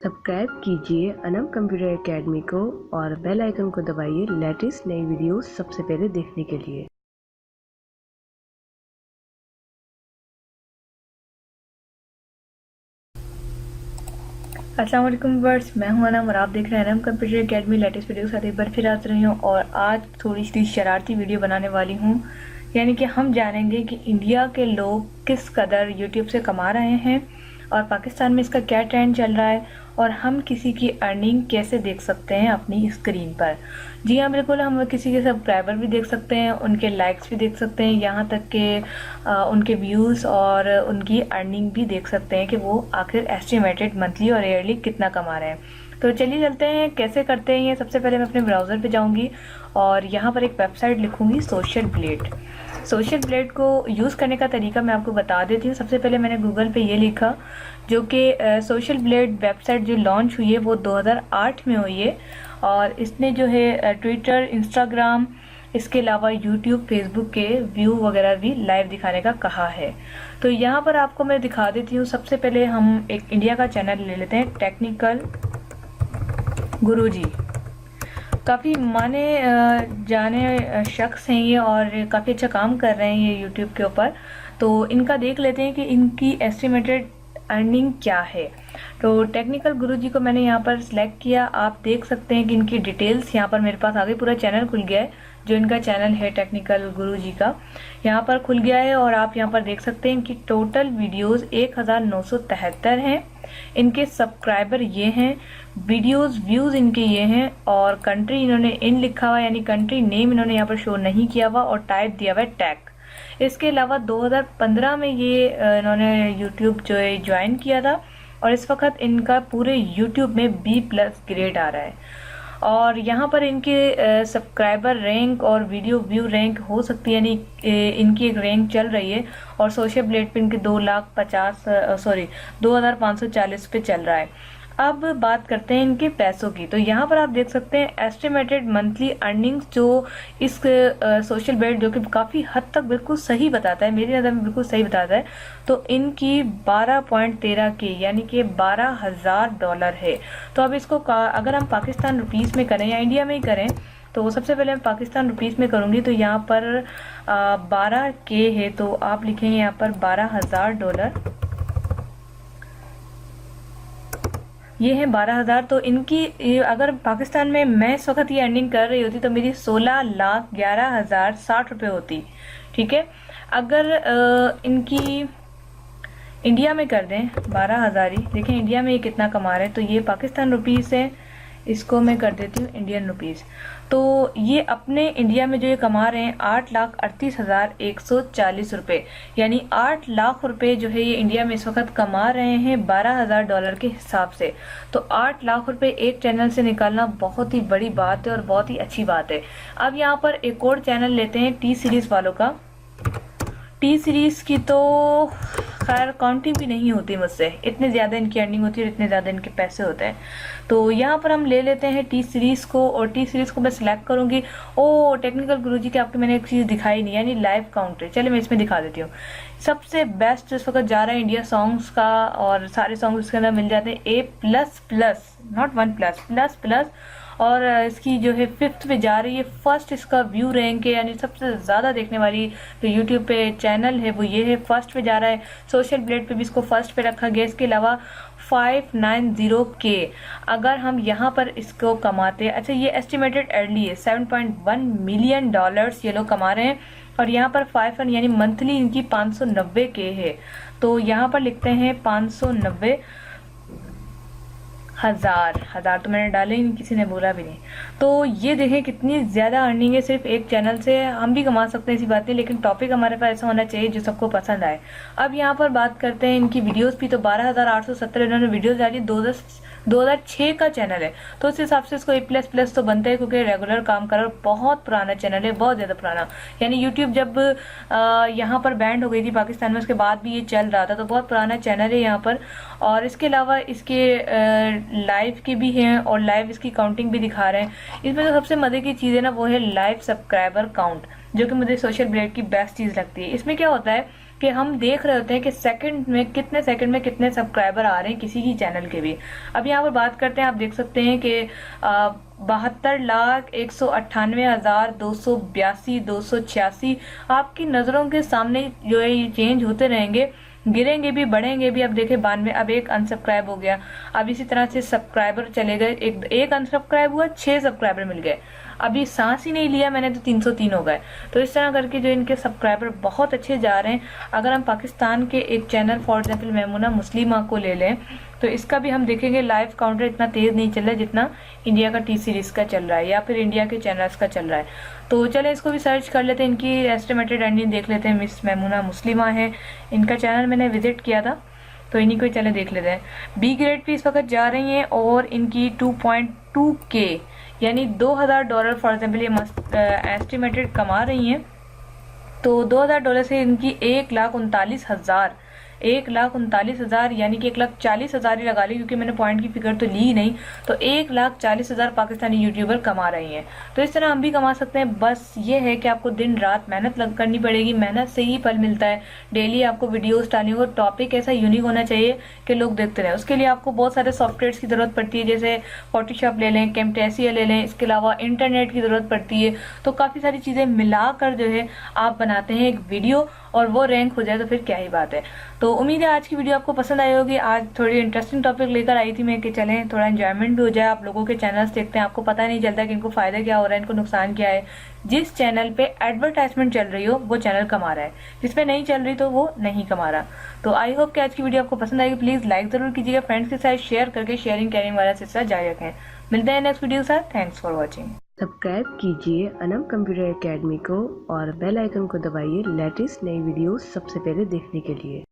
Subscribe कीजिए Anam computer academy को और बेल आइकन को दबाइए लेटेस्ट नई वीडियोस सबसे पहले देखने के लिए। अस्सलाम वालेकुम वर्स, मैं हूं अनम और आप देख रहे हैं Anam computer academy latest video के साथ एक बार फिर हाजिर रही हूं। और आज थोड़ी सी शरारती वीडियो बनाने वाली हूं, यानी कि हम जानेंगे कि इंडिया के लोग किस कदर यूट्यूब से कमा रहे हैं और पाकिस्तान में इसका क्या ट्रेंड चल रहा है और हम किसी की अर्निंग कैसे देख सकते हैं अपनी स्क्रीन पर। जी हाँ, बिल्कुल, हम किसी के सब्सक्राइबर भी देख सकते हैं, उनके लाइक्स भी देख सकते हैं, यहाँ तक कि उनके व्यूज़ और उनकी अर्निंग भी देख सकते हैं कि वो आखिर एस्टिमेटेड मंथली और ईयरली कितना कमा रहे हैं। तो चलिए चलते हैं, कैसे करते हैं ये। सबसे पहले मैं अपने ब्राउज़र पे जाऊंगी और यहाँ पर एक वेबसाइट लिखूंगी सोशल ब्लेड। सोशल ब्लेड को यूज़ करने का तरीका मैं आपको बता देती हूँ। सबसे पहले मैंने गूगल पे ये लिखा, जो कि सोशल ब्लेड वेबसाइट जो लॉन्च हुई है वो 2008 में हुई है और इसने जो है ट्विटर, इंस्टाग्राम, इसके अलावा यूट्यूब, फेसबुक के व्यू वगैरह भी लाइव दिखाने का कहा है। तो यहाँ पर आपको मैं दिखा देती हूँ। सबसे पहले हम एक इंडिया का चैनल ले लेते हैं, टेक्निकल गुरुजी। काफ़ी माने जाने शख्स हैं ये और काफ़ी अच्छा काम कर रहे हैं ये यूट्यूब के ऊपर। तो इनका देख लेते हैं कि इनकी एस्टिमेटेड अर्निंग क्या है। तो टेक्निकल गुरुजी को मैंने यहाँ पर सिलेक्ट किया। आप देख सकते हैं कि इनकी डिटेल्स यहाँ पर मेरे पास आ गई, पूरा चैनल खुल गया है। जो इनका चैनल है टेक्निकल गुरुजी का, यहाँ पर खुल गया है और आप यहाँ पर देख सकते हैं कि टोटल वीडियोस 1973 हैं। इनके सब्सक्राइबर ये हैं, वीडियोस व्यूज इनके ये हैं और कंट्री इन्होंने इन लिखा हुआ, यानी कंट्री नेम इन्होंने यहाँ पर शो नहीं किया हुआ और टाइप दिया हुआ है टैग। इसके अलावा 2015 में ये इन्होंने यूट्यूब जो है ज्वाइन किया था और इस वक्त इनका पूरे यूट्यूब में B+ ग्रेड आ रहा है। और यहाँ पर इनके सब्सक्राइबर रैंक और वीडियो व्यू रैंक हो सकती है, यानी इनकी एक रैंक चल रही है और सोशल ब्लेड पे इनके 2540 पे चल रहा है। अब बात करते हैं इनके पैसों की। तो यहाँ पर आप देख सकते हैं एस्टिमेटेड मंथली अर्निंग्स जो इस सोशल ब्लेड, जो कि काफ़ी हद तक बिल्कुल सही बताता है, मेरी नज़र में बिल्कुल सही बताता है। तो इनकी 12.13 के यानी कि $12,000 है। तो अब इसको अगर हम पाकिस्तान रुपीस में करें या इंडिया में ही करें, तो सबसे पहले मैं पाकिस्तान रुपीस में करूँगी। तो यहाँ पर 12K है, तो आप लिखेंगे यहाँ पर $12,000। ये है 12,000। तो इनकी अगर पाकिस्तान में मैं इस वक्त ये अर्निंग कर रही होती तो मेरी 16,11,060 रुपये होती। ठीक है, अगर इनकी इंडिया में कर दें 12,000 ही, देखें इंडिया में ये कितना कमा रहे हैं। तो ये पाकिस्तान रुपीस है, इसको मैं कर देती हूँ इंडियन रुपीस। तो ये अपने इंडिया में जो ये कमा रहे हैं 8,38,140 रुपये, यानी 8 लाख रुपए जो है ये इंडिया में इस वक्त कमा रहे हैं $12,000 के हिसाब से। तो 8 लाख रुपए एक चैनल से निकालना बहुत ही बड़ी बात है और बहुत ही अच्छी बात है। अब यहाँ पर एक और चैनल लेते हैं टी सीरीज वालों का। टी सीरीज की तो खैर काउंटिंग भी नहीं होती मुझसे, इतने ज़्यादा इनकी अर्निंग होती है और इतने ज़्यादा इनके पैसे होते हैं। तो यहाँ पर हम ले लेते हैं टी सीरीज़ को और टी सीरीज़ को मैं सिलेक्ट करूँगी। ओ टेक्निकल गुरुजी की आपको मैंने एक चीज़ दिखाई नहीं, यानी लाइव काउंटर। चलिए मैं इसमें दिखा देती हूँ। सबसे बेस्ट इस वक्त जा रहा है इंडिया सॉन्ग्स का और सारे सॉन्ग्स इसके अंदर मिल जाते हैं A++, नॉट 1+++। और इसकी जो है 5th पे जा रही है। फर्स्ट इसका व्यू रैंक है, यानी सबसे ज़्यादा देखने वाली जो यूट्यूब पे चैनल है वो ये है, फर्स्ट पे जा रहा है। सोशल ब्लेड पे भी इसको फर्स्ट पे रखा गया। इसके अलावा 590K अगर हम यहाँ पर इसको कमाते हैं, अच्छा ये एस्टिमेटेड अर्ली है, $7.1 मिलियन ये लोग कमा रहे हैं। और यहाँ पर 5 यानी मंथली इनकी 590K है। तो यहाँ पर लिखते हैं 590,000 तो मैंने डाले ही नहीं, किसी ने बोला भी नहीं। तो ये देखें कितनी ज़्यादा अर्निंग है सिर्फ एक चैनल से। हम भी कमा सकते हैं, ऐसी बात नहीं, लेकिन टॉपिक हमारे पास ऐसा होना चाहिए जो सबको पसंद आए। अब यहाँ पर बात करते हैं इनकी वीडियोस भी। तो 12,870 इन्होंने वीडियोस डाली। 2006 का चैनल है, तो उस हिसाब से इसको A++ तो बनता है, क्योंकि रेगुलर काम कर रहा है। बहुत पुराना चैनल है, बहुत ज़्यादा पुराना, यानी यूट्यूब जब यहाँ पर बैंड हो गई थी पाकिस्तान में, उसके बाद भी ये चल रहा था। तो बहुत पुराना चैनल है यहाँ पर। और इसके अलावा इसके लाइव के भी हैं और लाइव इसकी काउंटिंग भी दिखा रहे हैं। इसमें जो सबसे मज़े की चीज़ है ना, वो है लाइव सब्सक्राइबर काउंट, जो कि मुझे सोशल ब्लेड की बेस्ट चीज़ लगती है। इसमें क्या होता है कि हम देख रहे होते हैं कि कितने सेकंड में कितने सब्सक्राइबर आ रहे हैं किसी की चैनल के भी। अब यहाँ पर बात करते हैं, आप देख सकते हैं कि 72,198,282 आपकी नजरों के सामने जो है ये चेंज होते रहेंगे, गिरेंगे भी बढ़ेंगे भी। अब देखे 92, अब एक अनसब्सक्राइब हो गया। अब इसी तरह से सब्सक्राइबर चले गए, एक अनसब्सक्राइब हुआ, 6 सब्सक्राइबर मिल गए। अभी सांस ही नहीं लिया मैंने तो 303 हो गए। तो इस तरह करके जो इनके सब्सक्राइबर बहुत अच्छे जा रहे हैं। अगर हम पाकिस्तान के एक चैनल फॉर एग्जाम्पल मेमूना मुस्लिमा को ले लें तो इसका भी हम देखेंगे लाइव काउंटर इतना तेज नहीं चल रहा है जितना इंडिया का टी सीरीज का चल रहा है या फिर इंडिया के चैनल्स का चल रहा है। तो चले इसको भी सर्च कर लेते हैं, इनकी एस्टिमेटेड अर्निंग देख लेते हैं। मिस मेमूना मुस्लिमा है, इनका चैनल मैंने विजिट किया था तो इन्हीं को चले देख लेते हैं। बी ग्रेड पे इस वक्त जा रही हैं और इनकी 2.2K यानी $2,000 फॉर एग्जाम्पल ये एस्टिमेटेड कमा रही हैं। तो $2,000 से इनकी 1,39,000 यानी कि 1,40,000 ही लगा ली, क्योंकि मैंने पॉइंट की फिगर तो ली ही नहीं। तो 1,40,000 पाकिस्तानी यूट्यूबर कमा रही हैं। तो इस तरह हम भी कमा सकते हैं। बस ये है कि आपको दिन रात मेहनत करनी पड़ेगी, मेहनत से ही फल मिलता है। डेली आपको वीडियोस डालनी होगी, टॉपिक ऐसा यूनिक होना चाहिए कि लोग देखते रहे। उसके लिए आपको बहुत सारे सॉफ्टवेयर की जरूरत पड़ती है, जैसे फोटोशॉप ले लें, कैमटेसिया ले लें, इसके अलावा इंटरनेट की जरूरत पड़ती है। तो काफी सारी चीजें मिलाकर जो है आप बनाते हैं एक वीडियो और वो रैंक हो जाए तो फिर क्या ही बात है। तो उम्मीद है आज की वीडियो आपको पसंद आई होगी। आज थोड़ी इंटरेस्टिंग टॉपिक लेकर आई थी मैं कि चलें थोड़ा एंजॉयमेंट भी हो जाए। आप लोगों के चैनल्स देखते हैं, आपको पता नहीं चलता कि इनको फायदा क्या हो रहा है, इनको नुकसान क्या है। जिस चैनल पे एडवर्टाइजमेंट चल रही हो वो चैनल कमा रहा है, जिसपे नहीं चल रही तो वो नहीं कमा रहा। तो आई होप कि आज की वीडियो आपको पसंद आएगी। प्लीज लाइक जरूर कीजिएगा, फ्रेंड्स के साथ शेयर करके शेयरिंग कैरिंग वाला सिलसिला जारी रखें। मिलते हैं नेक्स्ट वीडियो के साथ। Thanks for watching. सब्सक्राइब कीजिए अनम कंप्यूटर एकेडमी को और बेल आइकन को दबाइए लेटेस्ट नई वीडियोस सबसे पहले देखने के लिए।